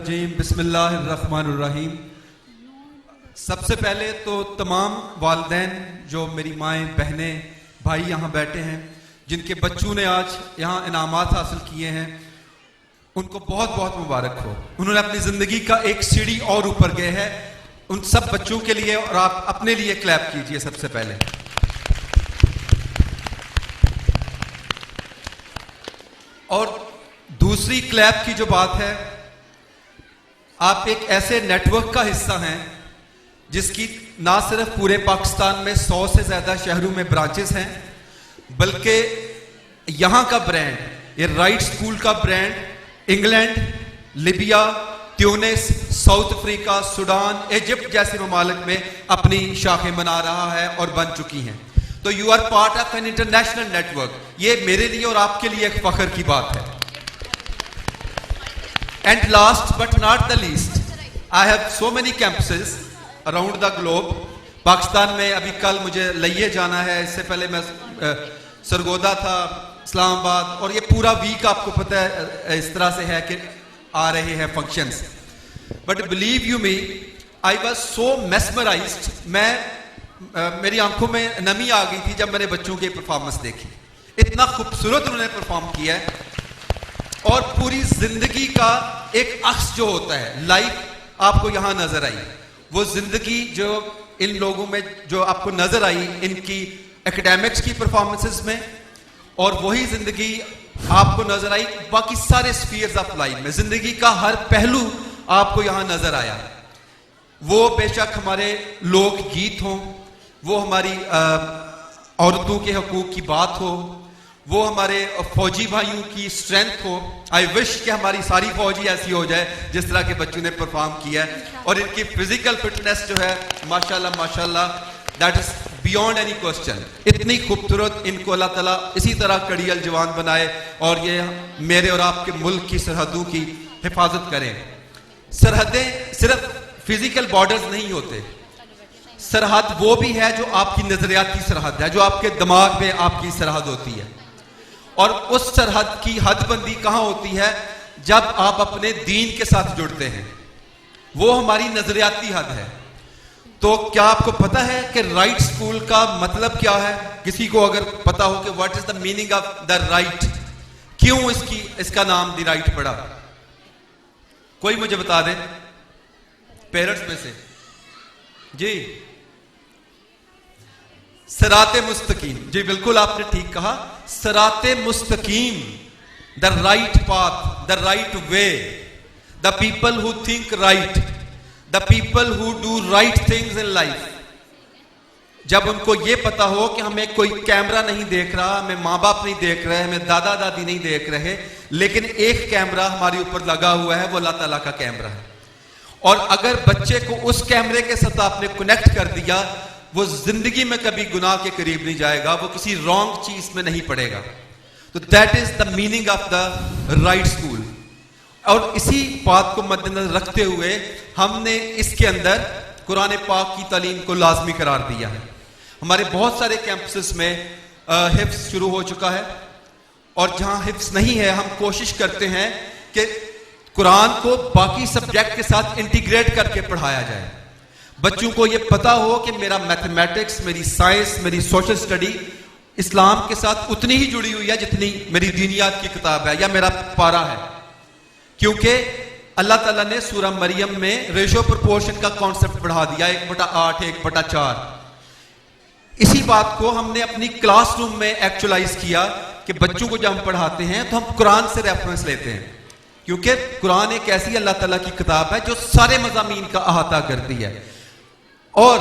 रजीम बिस्मिल्लाहिर्रहमानिर्रहीम। सबसे पहले तो तमाम वालिदैन जो मेरी माएँ बहनें भाई यहाँ बैठे हैं, जिनके बच्चों ने आज यहाँ इनामात हासिल किए हैं, उनको बहुत बहुत मुबारक हो। उन्होंने अपनी ज़िंदगी का एक सीढ़ी और ऊपर गए हैं। उन सब बच्चों के लिए और आप अपने लिए क्लैप कीजिए सबसे पहले। और दूसरी क्लैप की जो बात है, आप एक ऐसे नेटवर्क का हिस्सा हैं जिसकी ना सिर्फ पूरे पाकिस्तान में 100 से ज्यादा शहरों में ब्रांचेस हैं, बल्कि यहां का ब्रांड, ये राइट स्कूल का brand England, Libya, Tunis, south Africa, Sudan, Egypt जैसे ममालिक में अपनी शाखें बना रहा है और बन चुकी हैं। तो you are part of an international network. ये मेरे लिए और आपके लिए एक फख्र की बात है। And last but not the least, I have so many campuses around the globe. Pakistan में अभी कल मुझे लइये जाना है, इससे पहले मैं सरगोदा था, इस्लामाबाद, और ये पूरा वीक आपको पता है इस तरह से है कि आ रहे हैं functions. But believe you me, I was so mesmerised, मेरी आंखों में नमी आ गई थी जब मैंने बच्चों की परफॉर्मेंस देखी। इतना खूबसूरत उन्होंने परफॉर्म किया है और पूरी जिंदगी का एक अक्स जो होता है, लाइफ आपको यहां नजर आई। वो जिंदगी जो इन लोगों में जो आपको नजर आई इनकी एकेडमिक्स की परफॉर्मेंसेस में, और वही जिंदगी आपको नजर आई बाकी सारे स्फीयर्स ऑफ लाइफ में। जिंदगी का हर पहलू आपको यहां नजर आया। वो बेशक हमारे लोक गीत हों, वो हमारी औरतों के हकूक की बात हो, वो हमारे फौजी भाइयों की स्ट्रेंथ हो। आई विश कि हमारी सारी फौजी ऐसी हो जाए जिस तरह के बच्चों ने परफॉर्म किया है। और इनकी फिजिकल फिटनेस जो है माशाल्लाह माशाल्लाह, that is beyond any question. इतनी खूबसूरत इनको अल्लाह ताला इसी तरह कड़ियल जवान बनाए और ये मेरे और आपके मुल्क की सरहदों की हिफाजत करें। सरहदें सिर्फ फिजिकल बॉर्डर्स नहीं होते, सरहद वो भी है जो आपकी नजरियाती सरहद है, जो आपके दिमाग में आपकी सरहद होती है। और उस सरहद की हदबंदी कहां होती है? जब आप अपने दीन के साथ जुड़ते हैं, वो हमारी नजरियाती हद है। तो क्या आपको पता है कि राइट स्कूल का मतलब क्या है? किसी को अगर पता हो कि what is the meaning of the right, क्यों इसका नाम द राइट पड़ा? कोई मुझे बता दे पेरेंट्स में से। जी, सिराते मुस्तकीम। जी बिल्कुल आपने ठीक कहा, सिराते मुस्तकीम, the right path, the right way, the people who think right, the people who do right things in life. जब उनको यह पता हो कि हमें कोई कैमरा नहीं देख रहा, हमें माँ बाप नहीं देख रहे, हमें दादा दादी नहीं देख रहे, लेकिन एक कैमरा हमारे ऊपर लगा हुआ है, वो अल्लाह ताला का कैमरा है। और अगर बच्चे को उस कैमरे के साथ आपने कनेक्ट कर दिया, वो जिंदगी में कभी गुनाह के करीब नहीं जाएगा, वो किसी रॉन्ग चीज में नहीं पड़ेगा। तो that is the meaning of the right school. और इसी बात को मद्देनजर रखते हुए हमने इसके अंदर कुरान पाक की तालीम को लाजमी करार दिया है। हमारे बहुत सारे कैंपसेस में हिफ्ज शुरू हो चुका है, और जहां हिफ्ज नहीं है हम कोशिश करते हैं कि कुरान को बाकी सब्जेक्ट के साथ इंटीग्रेट करके पढ़ाया जाए। बच्चों को यह पता हो कि मेरा मैथमेटिक्स, मेरी साइंस, मेरी सोशल स्टडी इस्लाम के साथ उतनी ही जुड़ी हुई है जितनी मेरी दीनियात की किताब है या मेरा पारा है। क्योंकि अल्लाह ताला ने सूरह मरियम में रेशो प्रोपोर्शन का कॉन्सेप्ट बढ़ा दिया, 1/8, 1/4। इसी बात को हमने अपनी क्लासरूम में एक्चुअलाइज किया कि बच्चों को जब हम पढ़ाते हैं तो हम कुरान से रेफरेंस लेते हैं, क्योंकि कुरान एक ऐसी अल्लाह ताला की किताब है जो सारे मज़ामीन का अहाता करती है। और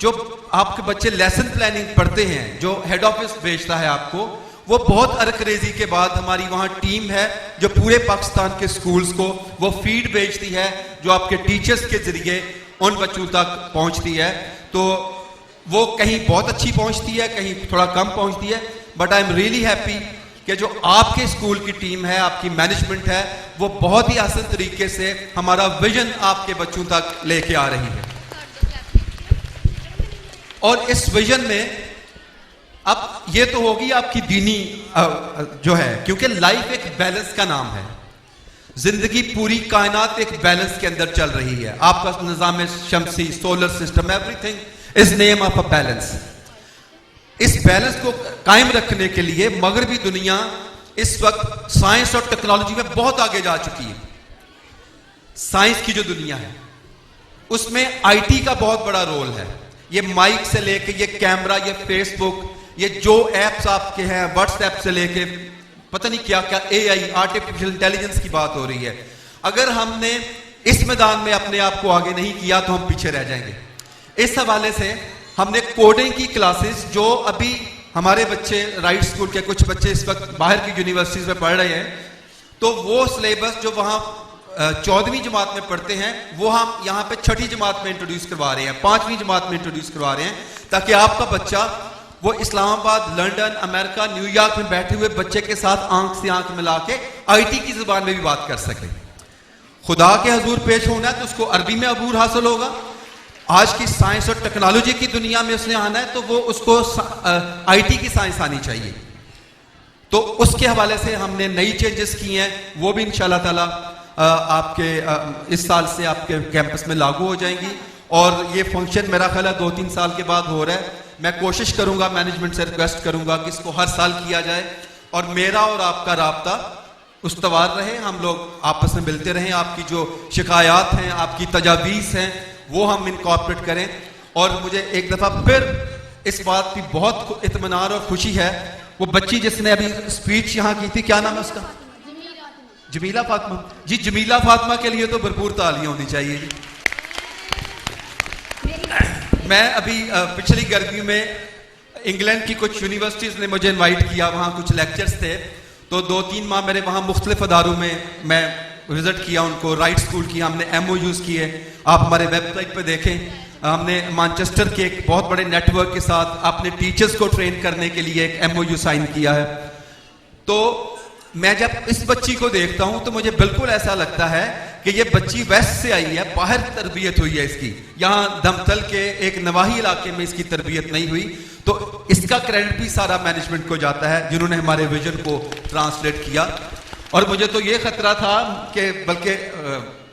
जो आपके बच्चे लेसन प्लानिंग पढ़ते हैं, जो हेड ऑफिस भेजता है आपको, वो बहुत अरकरेजी के बाद हमारी वहां टीम है जो पूरे पाकिस्तान के स्कूल्स को वो फीड भेजती है, जो आपके टीचर्स के जरिए उन बच्चों तक पहुंचती है। तो वो कहीं बहुत अच्छी पहुंचती है, कहीं थोड़ा कम पहुंचती है, but I am really happy कि जो आपके स्कूल की टीम है, आपकी मैनेजमेंट है, वो बहुत ही आसान तरीके से हमारा विजन आपके बच्चों तक लेके आ रही है। और इस विजन में अब ये तो होगी आपकी दीनी जो है, क्योंकि लाइफ एक बैलेंस का नाम है। जिंदगी पूरी कायनात एक बैलेंस के अंदर चल रही है। आपका निजाम शमसी, solar system, everything is name of a balance. इस बैलेंस को कायम रखने के लिए मगरबी दुनिया इस वक्त साइंस और टेक्नोलॉजी में बहुत आगे जा चुकी है। साइंस की जो दुनिया है उसमें आईटी का बहुत बड़ा रोल है। ये माइक से लेके, ये कैमरा, ये फेसबुक, ये जो एप्स आपके हैं, व्हाट्सएप से लेके पता नहीं क्या क्या, एआई, आर्टिफिशियल इंटेलिजेंस की बात हो रही है। अगर हमने इस मैदान में अपने आप को आगे नहीं किया तो हम पीछे रह जाएंगे। इस हवाले से हमने कोडिंग की क्लासेस, जो अभी हमारे बच्चे राइट स्कूल के कुछ बच्चे इस वक्त बाहर की यूनिवर्सिटीज में पढ़ रहे हैं, तो वो सिलेबस जो वहां 14वीं जमात में पढ़ते हैं वो हम यहाँ पे 6ठी जमात में इंट्रोड्यूस करवा रहे हैं, 5वीं जमात में इंट्रोड्यूस करवा रहे हैं, ताकि आपका बच्चा वो इस्लामाबाद, लंदन, अमेरिका, न्यूयॉर्क में बैठे हुए बच्चे के साथ आंख से आंख मिला के आईटी की जुबान में भी बात कर सके। खुदा के हजूर पेश होना है तो उसको अरबी में अबूर हासिल होगा। आज की साइंस और टेक्नोलॉजी की दुनिया में उसने आना है तो वो उसको आईटी की साइंस आनी चाहिए। तो उसके हवाले से हमने नई चेंजेस की हैं, वो भी इंशाल्लाह ताला आपके इस साल से आपके कैंपस में लागू हो जाएंगी। और ये फंक्शन मेरा ख्याल है 2-3 साल के बाद हो रहा है। मैं कोशिश करूंगा, मैनेजमेंट से रिक्वेस्ट करूंगा कि इसको हर साल किया जाए और मेरा और आपका राब्ता उस्तवार रहे, हम लोग आपस में मिलते रहें, आपकी जो शिकायत हैं, आपकी तजावीज़ हैं, वो हम इनकॉर्पोरेट करें। और मुझे एक दफ़ा फिर इस बात की बहुत इत्मीनान और खुशी है, वो बच्ची जिसने अभी स्पीच यहाँ की थी, क्या नाम है उसका? जमीला फातिमा जी। जमीला फातिमा के लिए तो भरपूर तालियां होनी चाहिए जी। मैं अभी पिछली गर्मियों में इंग्लैंड की कुछ यूनिवर्सिटीज ने मुझे इनवाइट किया, वहाँ कुछ लेक्चर्स थे, तो 2-3 माह मेरे वहाँ मुख्तलिफ अदारों में मैं विजिट किया उनको। राइट स्कूल की हमने MOUs किए, आप हमारे वेबसाइट पे देखें। हमने मैनचेस्टर के एक बहुत बड़े नेटवर्क के साथ अपने टीचर्स को ट्रेन करने के लिए एक MOU साइन किया है। तो मैं जब इस बच्ची को देखता हूं तो मुझे बिल्कुल ऐसा लगता है कि ये बच्ची वेस्ट से आई है, बाहर तरबियत हुई है इसकी, यहाँ दमतल के एक नवाही इलाके में इसकी तरबियत नहीं हुई। तो इसका क्रेडिट भी सारा मैनेजमेंट को जाता है जिन्होंने हमारे विजन को ट्रांसलेट किया। और मुझे तो ये खतरा था कि बल्कि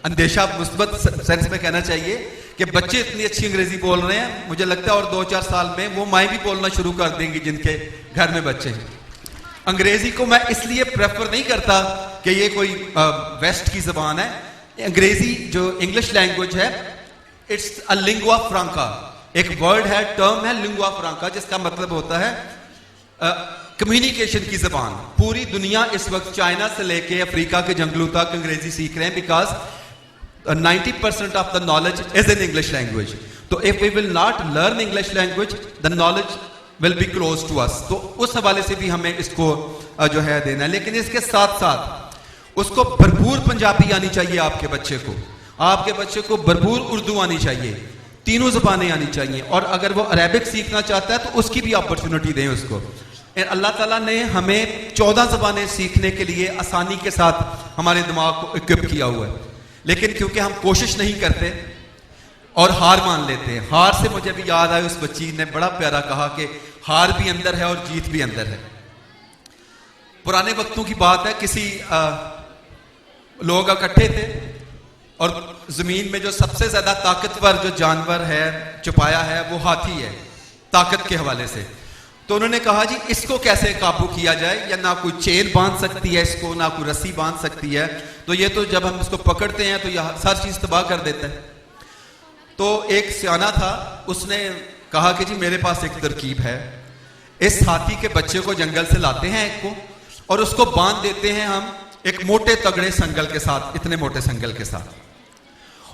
अंदेशा मुस्बत सेंस में कहना चाहिए कि बच्चे इतनी अच्छी अंग्रेजी बोल रहे हैं, मुझे लगता है और 2-4 साल में वो माएँ भी बोलना शुरू कर देंगी जिनके घर में बच्चे हैं। अंग्रेजी को मैं इसलिए प्रेफर नहीं करता कि ये कोई वेस्ट की जबान है। अंग्रेजी जो इंग्लिश लैंग्वेज है, इट्स अ लिंगुआ फ्रांका। एक वर्ड है, टर्म है लिंगुआ फ्रांका, जिसका मतलब होता है कम्युनिकेशन की जबान। पूरी दुनिया इस वक्त चाइना से लेके अफ्रीका के जंगलों तक अंग्रेजी सीख रहे हैं, because 90% of the knowledge is in English language. तो if we will not learn English language, the knowledge will be close to us. तो उस हवाले से भी हमें इसको जो है देना है। लेकिन इसके साथ साथ उसको भरपूर पंजाबी आनी चाहिए, आपके बच्चे को भरपूर उर्दू आनी चाहिए, तीनों जबानें आनी चाहिए। और अगर वो अरेबिक सीखना चाहता है तो उसकी भी अपॉर्चुनिटी दें उसको। अल्लाह ताला ने हमें 14 जबानें सीखने के लिए आसानी के साथ हमारे दिमाग को इक्विप किया हुआ है, लेकिन क्योंकि हम कोशिश नहीं करते और हार मान लेते हैं। हार से मुझे भी याद आया, उस बच्ची ने बड़ा प्यारा कहा कि हार भी अंदर है और जीत भी अंदर है। पुराने वक्तों की बात है, किसी लोग इकट्ठे थे और जमीन में जो सबसे ज्यादा ताकतवर जो जानवर है छुपाया है वो हाथी है, ताकत के हवाले से। तो उन्होंने कहा जी इसको कैसे काबू किया जाए, या ना कोई चेन बांध सकती है इसको, ना कोई रस्सी बांध सकती है, तो ये तो जब हम इसको पकड़ते हैं तो यह सारी चीज तबाह कर देता है। तो एक सियाना था, उसने कहा कि जी मेरे पास एक तरकीब है, इस हाथी के बच्चे को जंगल से लाते हैं एक को, और उसको बांध देते हैं हम एक मोटे तगड़े संगल के साथ, इतने मोटे संगल के साथ,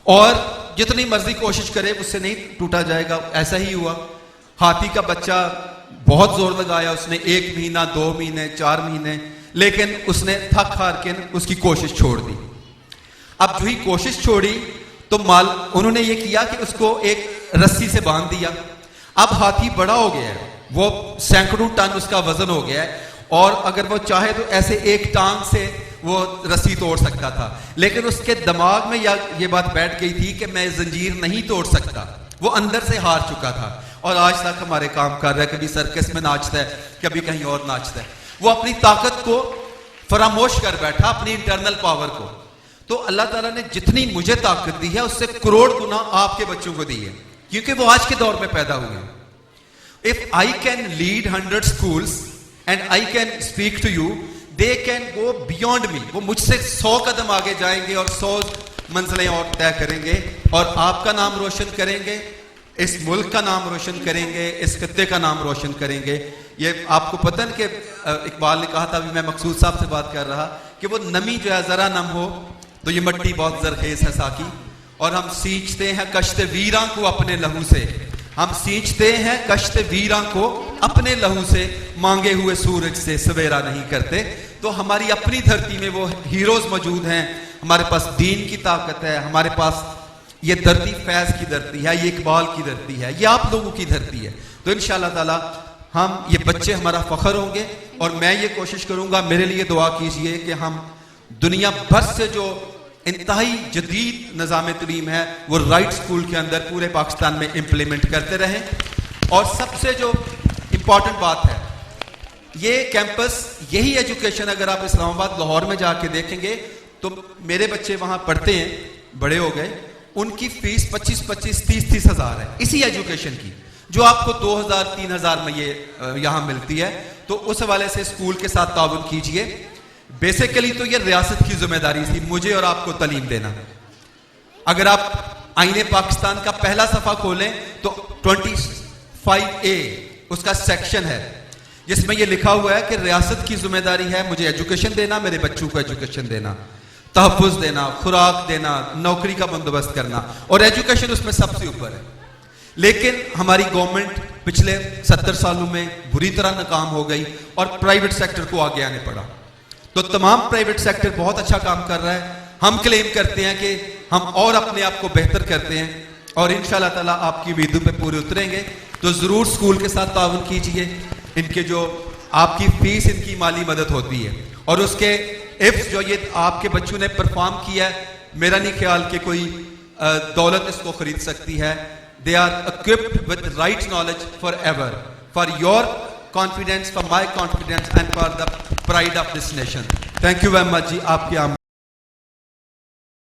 और जितनी मर्जी कोशिश करे उससे नहीं टूटा जाएगा। ऐसा ही हुआ, हाथी का बच्चा बहुत जोर लगाया उसने, 1 महीना, 2 महीने, 4 महीने, लेकिन उसने थक हार के उसकी कोशिश छोड़ दी। अब जो ही कोशिश छोड़ी तो उन्होंने ये किया कि उसको एक रस्सी से बांध दिया। अब हाथी बड़ा हो गया है, वो सैकड़ों टन उसका वजन हो गया है, और अगर वो चाहे तो ऐसे एक टांग से वो रस्सी तोड़ सकता था, लेकिन उसके दिमाग में ये बात बैठ गई थी कि मैं जंजीर नहीं तोड़ सकता। वो अंदर से हार चुका था और आज तक हमारे काम कर रहा है, कभी सर्कस में नाचता है, कभी कहीं और नाचता है। वो अपनी ताकत को फरामोश कर बैठा, अपनी इंटरनल पावर को। तो अल्लाह ताला ने जितनी मुझे ताकत दी है उससे करोड़ गुना आपके बच्चों को दी है, क्योंकि वो आज के दौर में पैदा हुए हैं। If I can lead 100 schools and I can speak to you, they can go beyond me, वो मुझसे 100 कदम आगे जाएंगे और 100 मंजिलें और तय करेंगे और आपका नाम रोशन करेंगे, इस मुल्क का नाम रोशन करेंगे, इस खत्ते का नाम रोशन करेंगे। ये आपको पता है कि इकबाल ने कहा था, अभी मैं मकसूद साहब से बात कर रहा कि वो नमी जो है जरा नम हो तो ये मट्टी बहुत जरखेज है साकी, और हम सींचते हैं कश्त वीरां को अपने लहू से, हम सींचते हैं कश्त वीरां को अपने लहू से, मांगे हुए सूरज से सवेरा नहीं करते। तो हमारी अपनी धरती में वो हीरोज मौजूद हैं, हमारे पास दीन की ताकत है, हमारे पास ये धरती फैज की धरती है, ये इकबाल की धरती है, ये आप लोगों की धरती है। तो इंशाअल्लाह ताला हम ये बच्चे हमारा फख्र होंगे, और मैं ये कोशिश करूंगा, मेरे लिए दुआ कीजिए कि हम दुनिया भर से जो इंतहाई जदीद निज़ाम तलीम है वो राइट स्कूल के अंदर पूरे पाकिस्तान में इम्प्लीमेंट करते रहें। और सबसे जो इम्पॉर्टेंट बात है, ये कैंपस, यही एजुकेशन अगर आप इस्लामाबाद लाहौर में जाके देखेंगे तो मेरे बच्चे वहां पढ़ते हैं, बड़े हो गए, उनकी फीस 25-25, 30-30 हज़ार है इसी एजुकेशन की, जो आपको 2000-3000 में ये यहां मिलती है। तो उस हवाले से स्कूल के साथ ताउन कीजिए। बेसिकली तो ये रियासत की जिम्मेदारी थी मुझे और आपको तालीम देना। अगर आप आईने पाकिस्तान का पहला सफा खोलें तो 25A उसका सेक्शन है जिसमें यह लिखा हुआ है कि रियासत की जिम्मेदारी है मुझे एजुकेशन देना, मेरे बच्चों को एजुकेशन देना, तहफ़्फ़ुज़ देना, खुराक देना, नौकरी का बंदोबस्त करना, और एजुकेशन उसमें सबसे ऊपर है। लेकिन हमारी गवर्नमेंट पिछले 70 सालों में बुरी तरह नाकाम हो गई और प्राइवेट सेक्टर को आगे आने पड़ा। तो तमाम प्राइवेट सेक्टर बहुत अच्छा काम कर रहा है, हम क्लेम करते हैं कि हम और अपने आप को बेहतर करते हैं, और इंशाअल्लाह ताला आपकी उम्मीदों पे पूरे उतरेंगे। तो जरूर स्कूल के साथ ताउन कीजिए, इनके जो आपकी फीस, इनकी माली मदद होती है, और उसके इफ्स जो ये आपके बच्चों ने परफॉर्म किया है, मेरा नहीं ख्याल कि कोई दौलत इसको खरीद सकती है। They are equipped with right knowledge forever, for your confidence, for my confidence and for the pride of this nation. Thank you very much जी, आपकी आमद